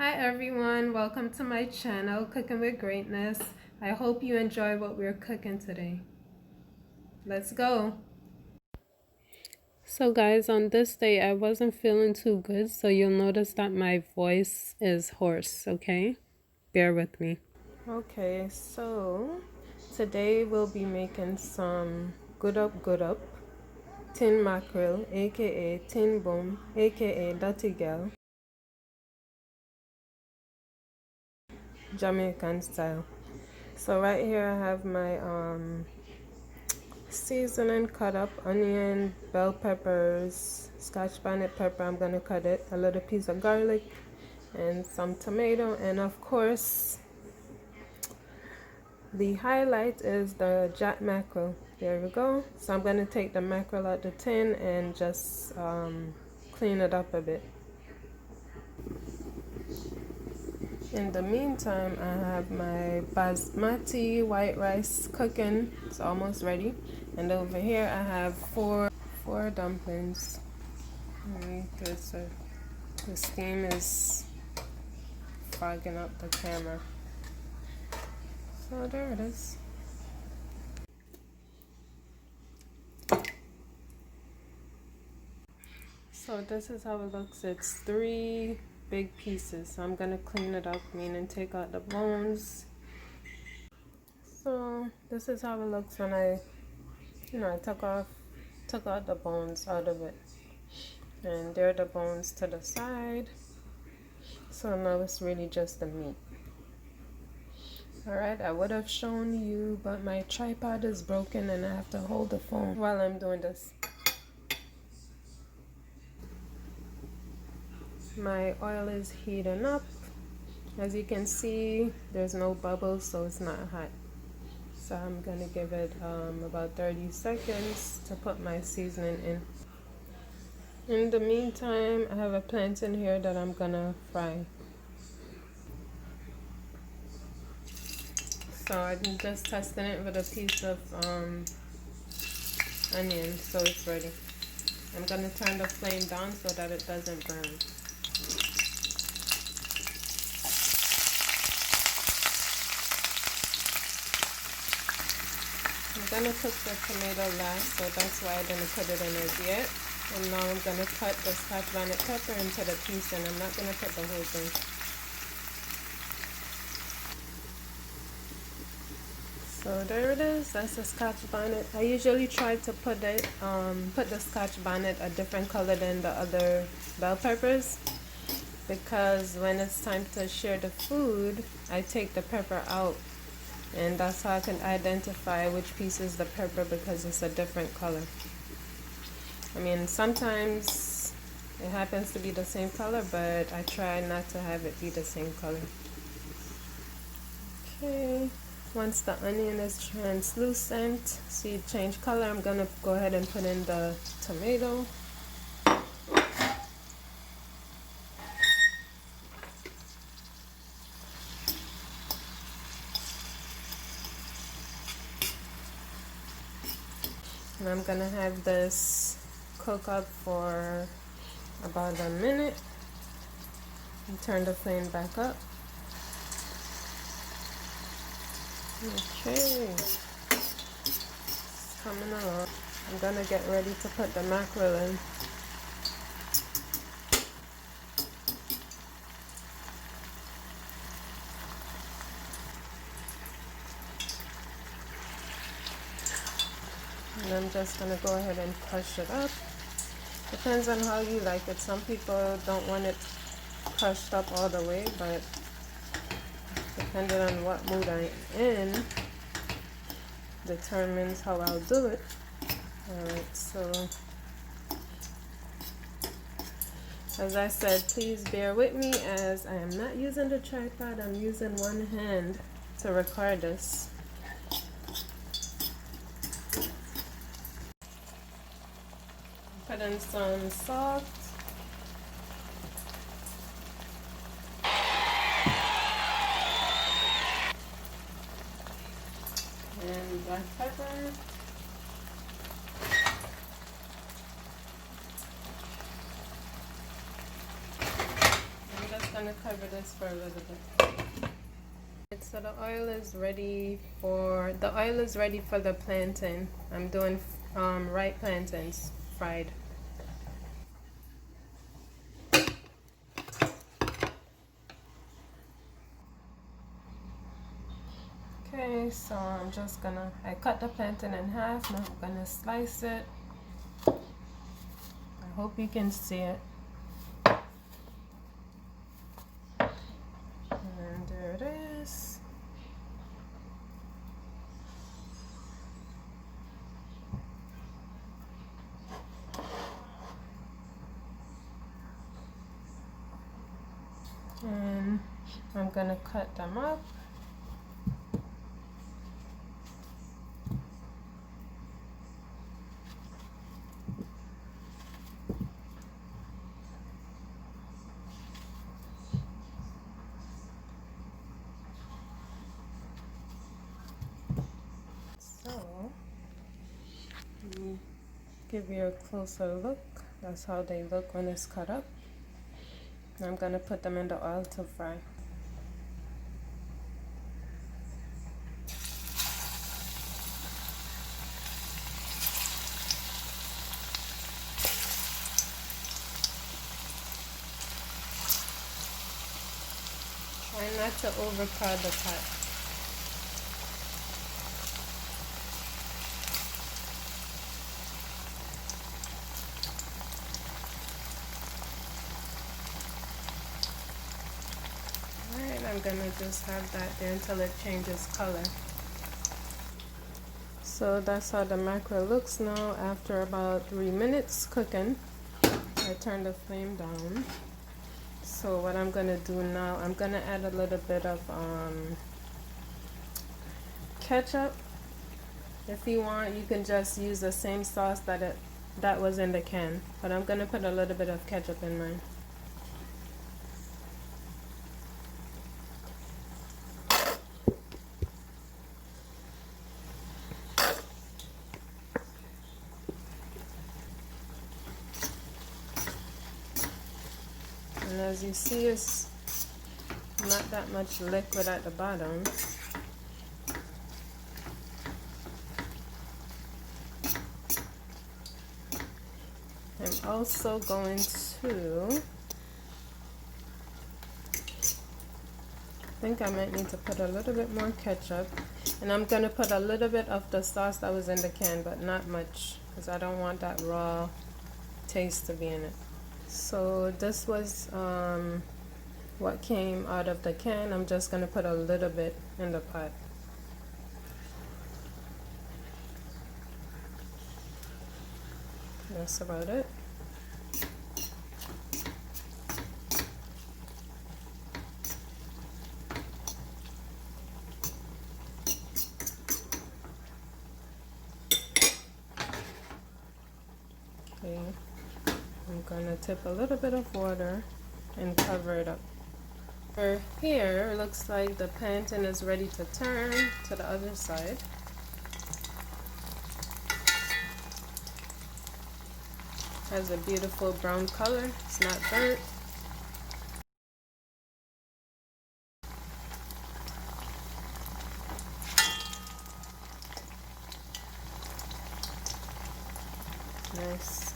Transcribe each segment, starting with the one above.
Hi everyone, welcome to my channel, Cooking with Greatness. I hope you enjoy what we're cooking today. Let's go. So guys, on this day I wasn't feeling too good, so you'll notice that my voice is hoarse, okay? Bear with me. Okay, so today we'll be making some good up tin mackerel, aka tin boom, aka dutty girl, Jamaican style. So right here I have my seasoning cut up, onion, bell peppers, scotch bonnet pepper. I'm gonna cut it, a little piece of garlic, and some tomato, and of course the highlight is the jack mackerel. There we go. So I'm gonna take the mackerel out the tin and just clean it up a bit. In the meantime, I have my basmati white rice cooking. It's almost ready. And over here I have four dumplings. The steam is fogging up the camera. So there it is. So this is how it looks. It's 3 big pieces. So I'm gonna clean it up, meaning take out the bones. So this is how it looks when I took out the bones out of it. And there are the bones to the side. So now it's really just the meat. Alright, I would have shown you, but my tripod is broken and I have to hold the phone while I'm doing this. My oil is heating up. As you can see, there's no bubbles, so it's not hot. So I'm gonna give it about 30 seconds to put my seasoning in. In the meantime, I have a plantain here that I'm gonna fry. So I'm just testing it with a piece of onion, so it's ready. I'm gonna turn the flame down so that it doesn't burn. I'm gonna cook the tomato last, so that's why I didn't put it in as yet. And now I'm gonna cut the scotch bonnet pepper into the piece, and I'm not gonna put the whole thing. So there it is. That's the scotch bonnet. I usually try to put the scotch bonnet a different color than the other bell peppers, because when it's time to share the food, I take the pepper out, and that's how I can identify which piece is the pepper, because it's a different color. I mean, sometimes it happens to be the same color, but I try not to have it be the same color. Okay, once the onion is translucent, see it change color, I'm gonna go ahead and put in the tomato. And I'm gonna have this cook up for about a minute and turn the flame back up. Okay, it's coming along. I'm gonna get ready to put the mackerel in. And I'm just gonna go ahead and crush it up. Depends on how you like it. Some people don't want it crushed up all the way, but depending on what mood I'm in determines how I'll do it. Alright, so as I said, please bear with me as I am not using the tripod. I'm using one hand to record this. Put in some salt. And black pepper. I'm just gonna cover this for a little bit. So the oil is ready for the plantain. I'm doing ripe plantains fried. Okay, so I cut the plantain in half. Now I'm gonna slice it. I hope you can see it. And there it is. And I'm gonna cut them up. So, let me give you a closer look. That's how they look when it's cut up. I'm gonna put them in the oil to fry. Try not to overcrowd the pot. Alright, I'm gonna just have that there until it changes color. So that's how the mackerel looks now after about 3 minutes cooking. I turned the flame down. So what I'm gonna do now, I'm gonna add a little bit of ketchup. If you want, you can just use the same sauce that was in the can, but I'm gonna put a little bit of ketchup in mine. And as you see, it's not that much liquid at the bottom. I'm also going to, I think I might need to put a little bit more ketchup. And I'm going to put a little bit of the sauce that was in the can, but not much, because I don't want that raw taste to be in it. So this was what came out of the can. I'm just going to put a little bit in the pot. That's about it. Okay, I'm gonna tip a little bit of water and cover it up. For here, it looks like the plantain is ready to turn to the other side. Has a beautiful brown color. It's not burnt. Nice.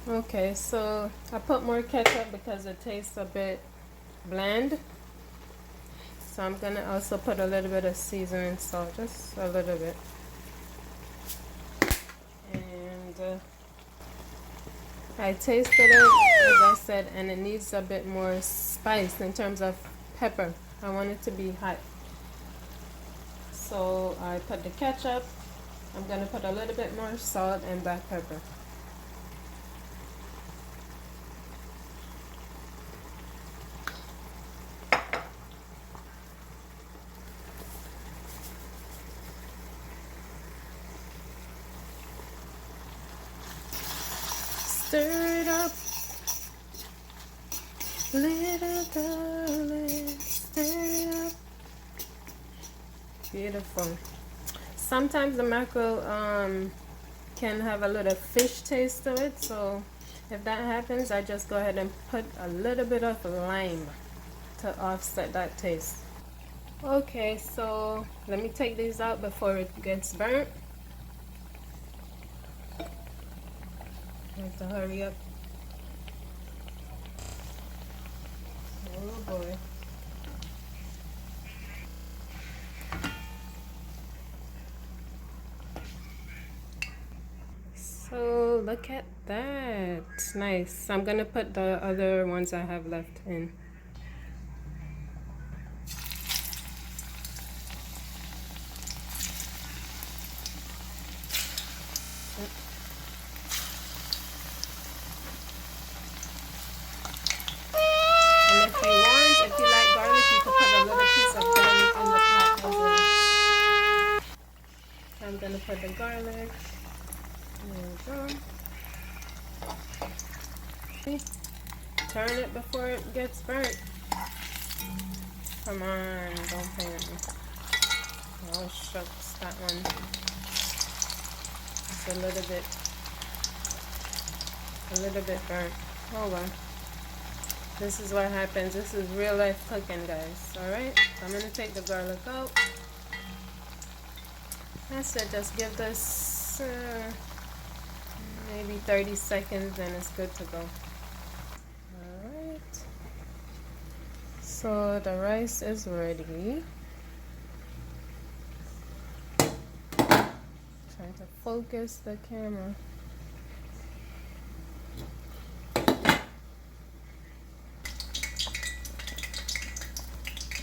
Okay, so I put more ketchup because it tastes a bit bland. So I'm gonna also put a little bit of seasoning salt, just a little bit. And I tasted it, as I said, and it needs a bit more spice in terms of pepper. I want it to be hot. So I put the ketchup. I'm gonna put a little bit more salt and black pepper. Stir it up, little darling, stir it up. Beautiful. Sometimes the mackerel can have a little fish taste to it, so If that happens, I just go ahead and put a little bit of lime to offset that taste. Okay, so let me take these out before it gets burnt. I have to hurry up. Oh boy. So look at that. Nice. I'm gonna put the other ones I have left in. And if you want, if you like garlic, you could put a little piece of garlic in the pot as well. I'm gonna put the garlic. There we go. Turn it before it gets burnt. Come on, don't play with me. Oh shucks, that one. It's a little bit burnt. Oh well. This is what happens. This is real life cooking, guys. Alright, I'm gonna take the garlic out. That's it. Just give this maybe 30 seconds and it's good to go. Alright. So the rice is ready. Trying to focus the camera.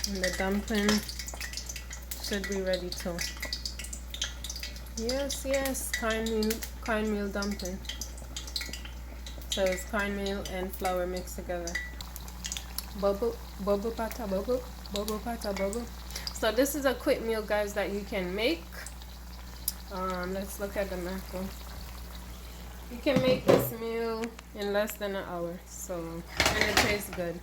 And the dumpling should be ready too. Yes, yes, cornmeal dumpling. So it's cornmeal and flour mixed together. Bubble pata bubble pata bubble. So this is a quick meal, guys, that you can make. Let's look at the mackerel. You can make this meal in less than an hour. So, and it tastes good.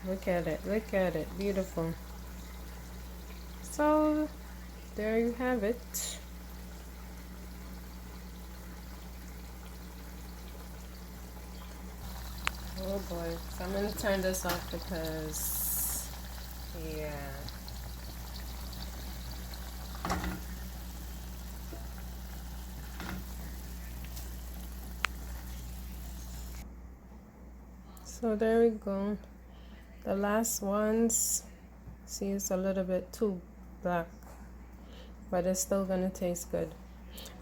Look at it, beautiful. So there you have it. Oh boy, so I'm gonna turn this off because, yeah. So there we go. The last ones, see, it's a little bit too black, but it's still gonna taste good.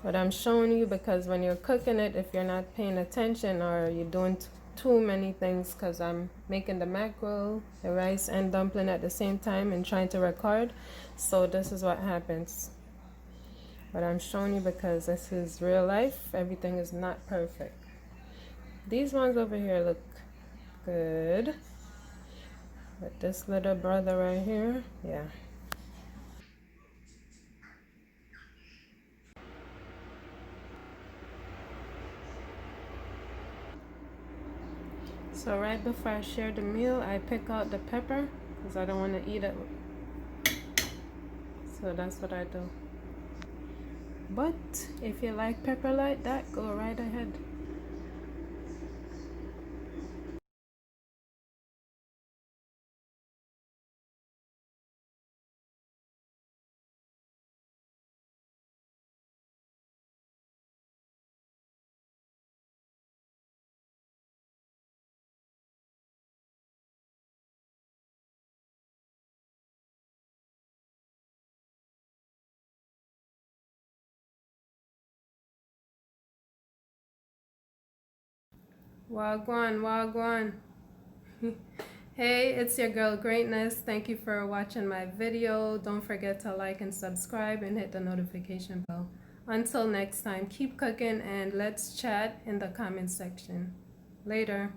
But I'm showing you because when you're cooking it, if you're not paying attention or you're doing too many things, because I'm making the mackerel, the rice, and dumpling at the same time and trying to record, so this is what happens. But I'm showing you because this is real life. Everything is not perfect. These ones over here look good, but this little brother right here, yeah. So right before I share the meal, I pick out the pepper because I don't want to eat it. So that's what I do. But if you like pepper like that, go right ahead. Wagwan, wagwan. Hey, it's your girl Greatness. Thank you for watching my video. Don't forget to like and subscribe and hit the notification bell. Until next time, keep cooking and let's chat in the comment section. Later.